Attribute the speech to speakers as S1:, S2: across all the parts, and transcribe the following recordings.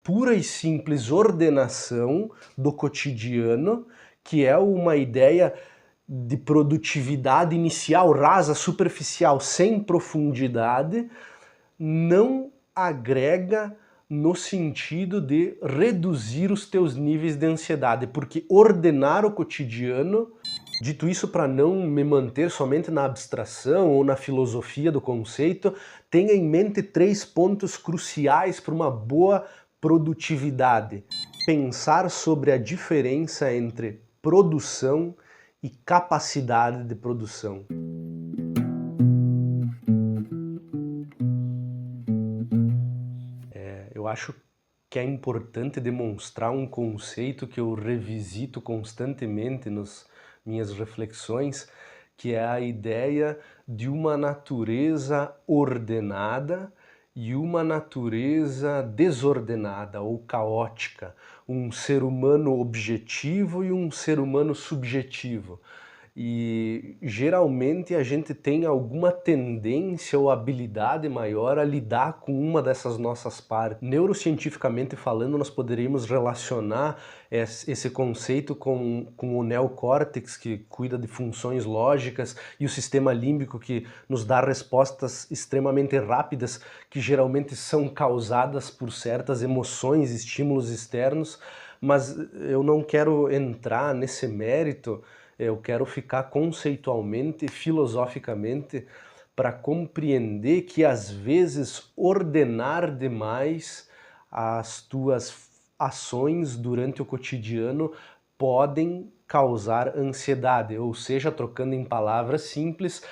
S1: pura e simples ordenação do cotidiano, que é uma ideia de produtividade inicial, rasa, superficial, sem profundidade, não agrega no sentido de reduzir os teus níveis de ansiedade, porque ordenar o cotidiano, dito isso para não me manter somente na abstração ou na filosofia do conceito, tenha em mente 3 pontos cruciais para uma boa produtividade. Pensar sobre a diferença entre produção e capacidade de produção. Eu acho que é importante demonstrar um conceito que eu revisito constantemente nas minhas reflexões, que é a ideia de uma natureza ordenada e uma natureza desordenada ou caótica, um ser humano objetivo e um ser humano subjetivo. E geralmente a gente tem alguma tendência ou habilidade maior a lidar com uma dessas nossas partes. Neurocientificamente falando, nós poderíamos relacionar esse conceito com o neocórtex, que cuida de funções lógicas, e o sistema límbico, que nos dá respostas extremamente rápidas, que geralmente são causadas por certas emoções, estímulos externos, mas eu não quero entrar nesse mérito. Eu quero ficar conceitualmente, filosoficamente, para compreender que às vezes ordenar demais as tuas ações durante o cotidiano podem causar ansiedade, ou seja, trocando em palavras simples,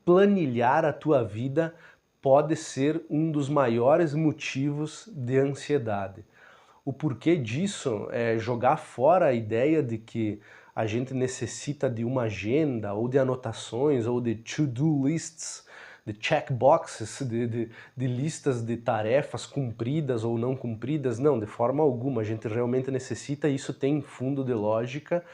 S1: planilhar a tua vida pode ser um dos maiores motivos de ansiedade. O porquê disso é jogar fora a ideia de que a gente necessita de uma agenda, ou de anotações, ou de to-do lists, de checkboxes, de listas de tarefas cumpridas ou não cumpridas. Não, de forma alguma. A gente realmente necessita, isso tem fundo de lógica,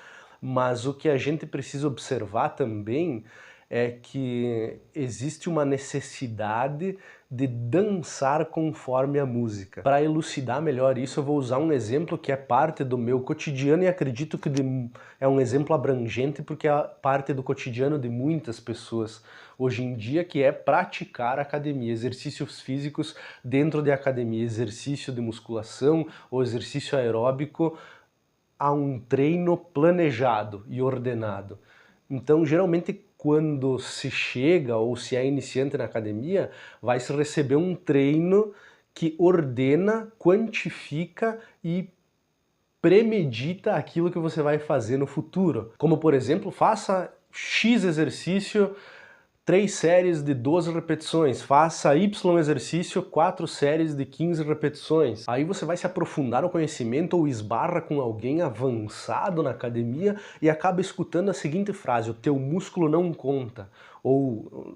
S1: mas o que a gente precisa observar também é que existe uma necessidade de dançar conforme a música. Para elucidar melhor isso, eu vou usar um exemplo que é parte do meu cotidiano e acredito que é um exemplo abrangente porque é parte do cotidiano de muitas pessoas hoje em dia, que é praticar academia, exercícios físicos dentro de academia, exercício de musculação ou exercício aeróbico a um treino planejado e ordenado. Então, geralmente, quando se chega ou se é iniciante na academia, vai se receber um treino que ordena, quantifica e premedita aquilo que você vai fazer no futuro. Como, por exemplo, faça X exercício, 3 séries de 12 repetições, faça Y exercício, 4 séries de 15 repetições. Aí você vai se aprofundar no conhecimento ou esbarra com alguém avançado na academia e acaba escutando a seguinte frase: o teu músculo não conta, ou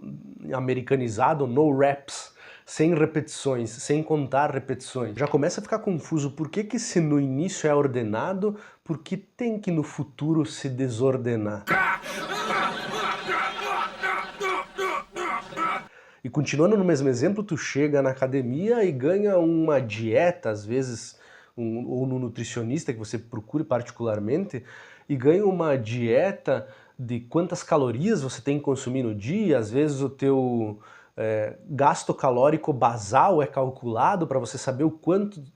S1: americanizado, no reps. Sem repetições, sem contar repetições. Já começa a ficar confuso. Por que se no início é ordenado, por que tem que no futuro se desordenar? E continuando no mesmo exemplo, tu chega na academia e ganha uma dieta, às vezes, ou no nutricionista que você procure particularmente, e ganha uma dieta de quantas calorias você tem que consumir no dia. Às vezes o teu gasto calórico basal é calculado para você saber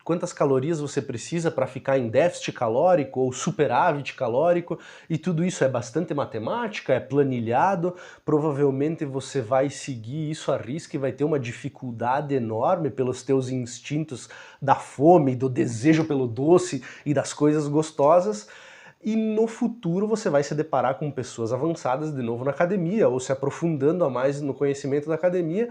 S1: quantas calorias você precisa para ficar em déficit calórico ou superávit calórico, e tudo isso é bastante matemática, é planilhado. Provavelmente você vai seguir isso à risca e vai ter uma dificuldade enorme pelos teus instintos da fome, do desejo pelo doce e das coisas gostosas. E no futuro você vai se deparar com pessoas avançadas de novo na academia, ou se aprofundando a mais no conhecimento da academia,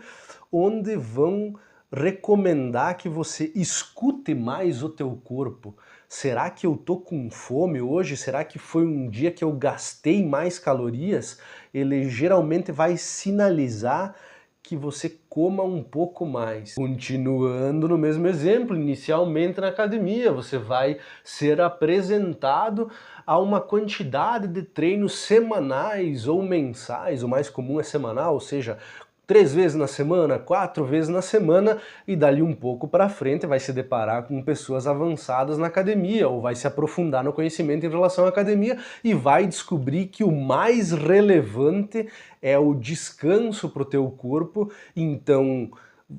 S1: onde vão recomendar que você escute mais o teu corpo. Será que eu tô com fome hoje? Será que foi um dia que eu gastei mais calorias? Ele geralmente vai sinalizar que você coma um pouco mais. Continuando no mesmo exemplo, inicialmente na academia, você vai ser apresentado a uma quantidade de treinos semanais ou mensais, o mais comum é semanal, ou seja, 3 vezes na semana, 4 vezes na semana, e dali um pouco para frente vai se deparar com pessoas avançadas na academia, ou vai se aprofundar no conhecimento em relação à academia e vai descobrir que o mais relevante é o descanso para o teu corpo. Então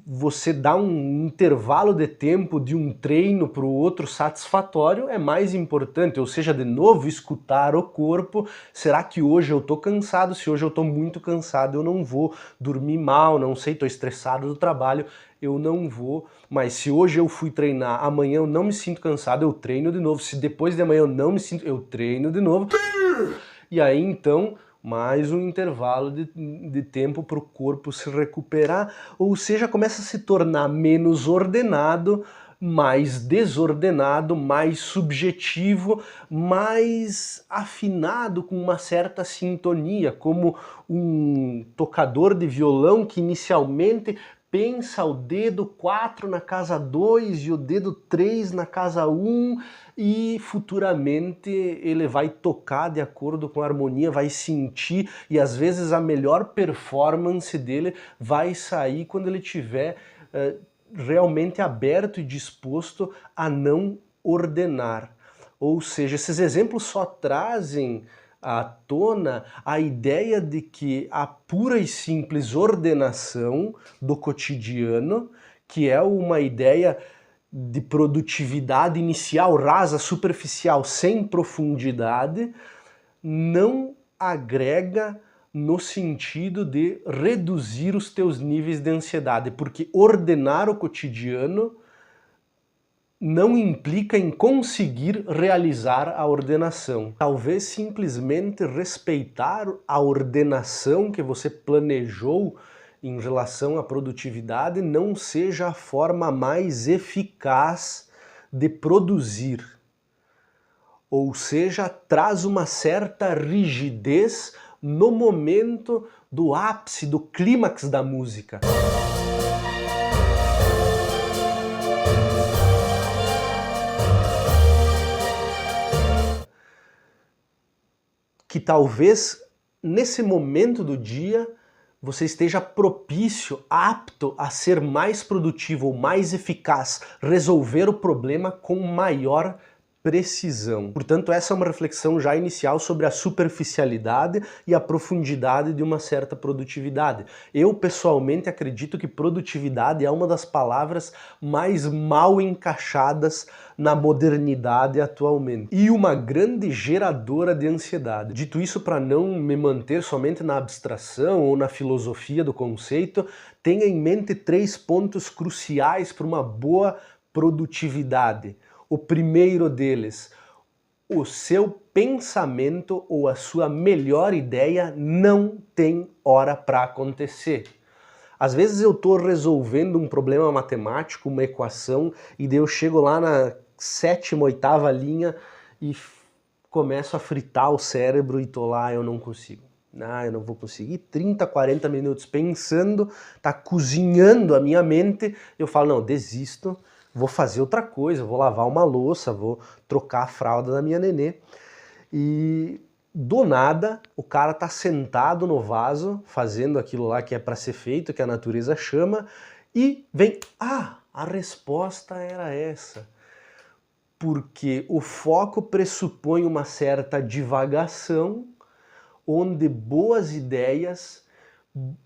S1: você dá um intervalo de tempo de um treino para o outro satisfatório é mais importante, ou seja, de novo, escutar o corpo. Será que hoje eu tô cansado? Se hoje eu tô muito cansado, eu não vou dormir mal, não sei, tô estressado do trabalho, eu não vou. Mas se hoje eu fui treinar, amanhã eu não me sinto cansado, eu treino de novo. Se depois de amanhã eu não me sinto, eu treino de novo. E aí então mais um intervalo de tempo para o corpo se recuperar, ou seja, começa a se tornar menos ordenado, mais desordenado, mais subjetivo, mais afinado com uma certa sintonia, como um tocador de violão que inicialmente pensa o dedo 4 na casa 2 e o dedo 3 na casa 1, e futuramente ele vai tocar de acordo com a harmonia, vai sentir, e às vezes a melhor performance dele vai sair quando ele tiver realmente aberto e disposto a não ordenar. Ou seja, esses exemplos só trazem à tona a ideia de que a pura e simples ordenação do cotidiano, que é uma ideia de produtividade inicial, rasa, superficial, sem profundidade, não agrega no sentido de reduzir os teus níveis de ansiedade, porque ordenar o cotidiano não implica em conseguir realizar a ordenação. Talvez simplesmente respeitar a ordenação que você planejou em relação à produtividade não seja a forma mais eficaz de produzir. Ou seja, traz uma certa rigidez no momento do ápice, do clímax da música. Que talvez nesse momento do dia você esteja propício, apto a ser mais produtivo ou mais eficaz, resolver o problema com maior precisão. Portanto, essa é uma reflexão já inicial sobre a superficialidade e a profundidade de uma certa produtividade. Eu, pessoalmente, acredito que produtividade é uma das palavras mais mal encaixadas na modernidade atualmente e uma grande geradora de ansiedade. Dito isso, para não me manter somente na abstração ou na filosofia do conceito, tenha em mente 3 pontos cruciais para uma boa produtividade. O primeiro deles, o seu pensamento ou a sua melhor ideia não tem hora para acontecer. Às vezes eu estou resolvendo um problema matemático, uma equação, e daí eu chego lá na 7ª, 8ª linha e começo a fritar o cérebro e tô lá, eu não consigo. Eu não vou conseguir. 30, 40 minutos pensando, tá cozinhando a minha mente, eu falo, não, desisto. Vou fazer outra coisa, vou lavar uma louça, vou trocar a fralda da minha nenê. E do nada, o cara tá sentado no vaso, fazendo aquilo lá que é para ser feito, que a natureza chama, e vem, a resposta era essa. Porque o foco pressupõe uma certa divagação, onde boas ideias,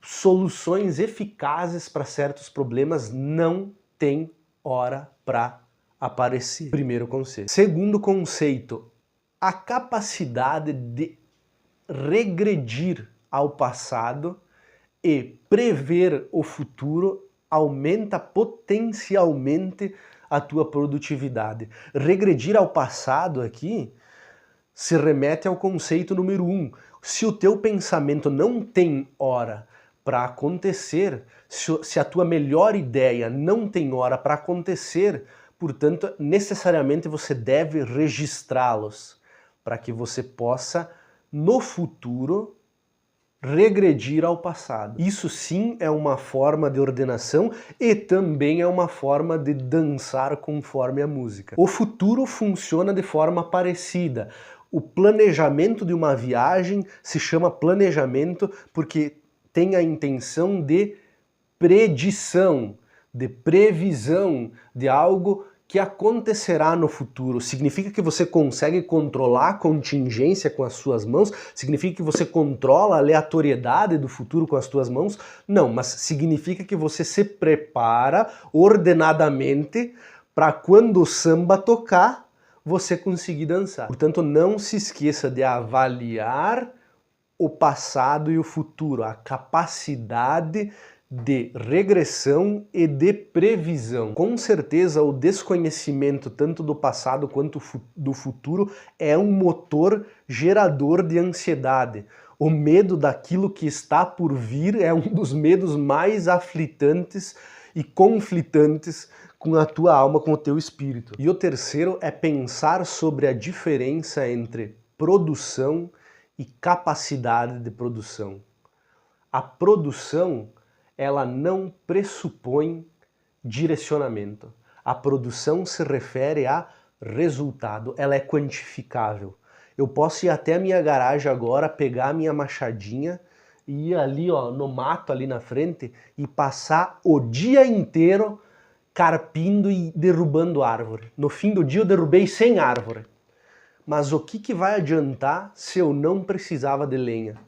S1: soluções eficazes para certos problemas não têm hora para aparecer. Primeiro conceito. Segundo conceito, a capacidade de regredir ao passado e prever o futuro aumenta potencialmente a tua produtividade. Regredir ao passado aqui se remete ao conceito número 1. Se o teu pensamento não tem hora para acontecer, se a tua melhor ideia não tem hora para acontecer, portanto, necessariamente você deve registrá-los para que você possa, no futuro, regredir ao passado. Isso sim é uma forma de ordenação e também é uma forma de dançar conforme a música. O futuro funciona de forma parecida. O planejamento de uma viagem se chama planejamento porque tem a intenção de predição, de previsão de algo que acontecerá no futuro. Significa que você consegue controlar a contingência com as suas mãos? Significa que você controla a aleatoriedade do futuro com as suas mãos? Não, mas significa que você se prepara ordenadamente para quando o samba tocar, você conseguir dançar. Portanto, não se esqueça de avaliar o passado e o futuro, a capacidade de regressão e de previsão. Com certeza o desconhecimento tanto do passado quanto do futuro é um motor gerador de ansiedade. O medo daquilo que está por vir é um dos medos mais aflitantes e conflitantes com a tua alma, com o teu espírito. E o terceiro é pensar sobre a diferença entre produção e capacidade de produção. A produção, ela não pressupõe direcionamento. A produção se refere a resultado, ela é quantificável. Eu posso ir até a minha garagem agora, pegar a minha machadinha e ir ali ó, no mato ali na frente e passar o dia inteiro carpindo e derrubando árvore. No fim do dia eu derrubei 100 árvores. Mas o que vai adiantar se eu não precisava de lenha?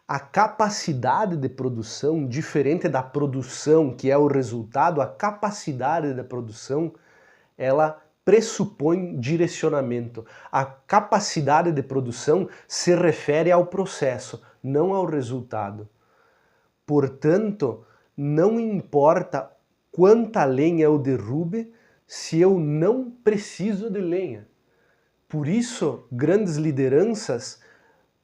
S1: A capacidade de produção, diferente da produção, que é o resultado, a capacidade da produção, ela pressupõe direcionamento. A capacidade de produção se refere ao processo, não ao resultado. Portanto, não importa quanta lenha eu derrube, se eu não preciso de lenha. Por isso, grandes lideranças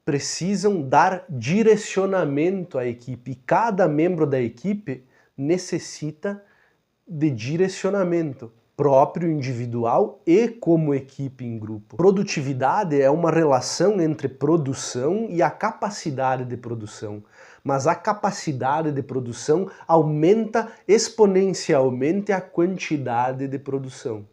S1: precisam dar direcionamento à equipe. E cada membro da equipe necessita de direcionamento próprio, individual e como equipe em grupo. Produtividade é uma relação entre produção e a capacidade de produção. Mas a capacidade de produção aumenta exponencialmente a quantidade de produção.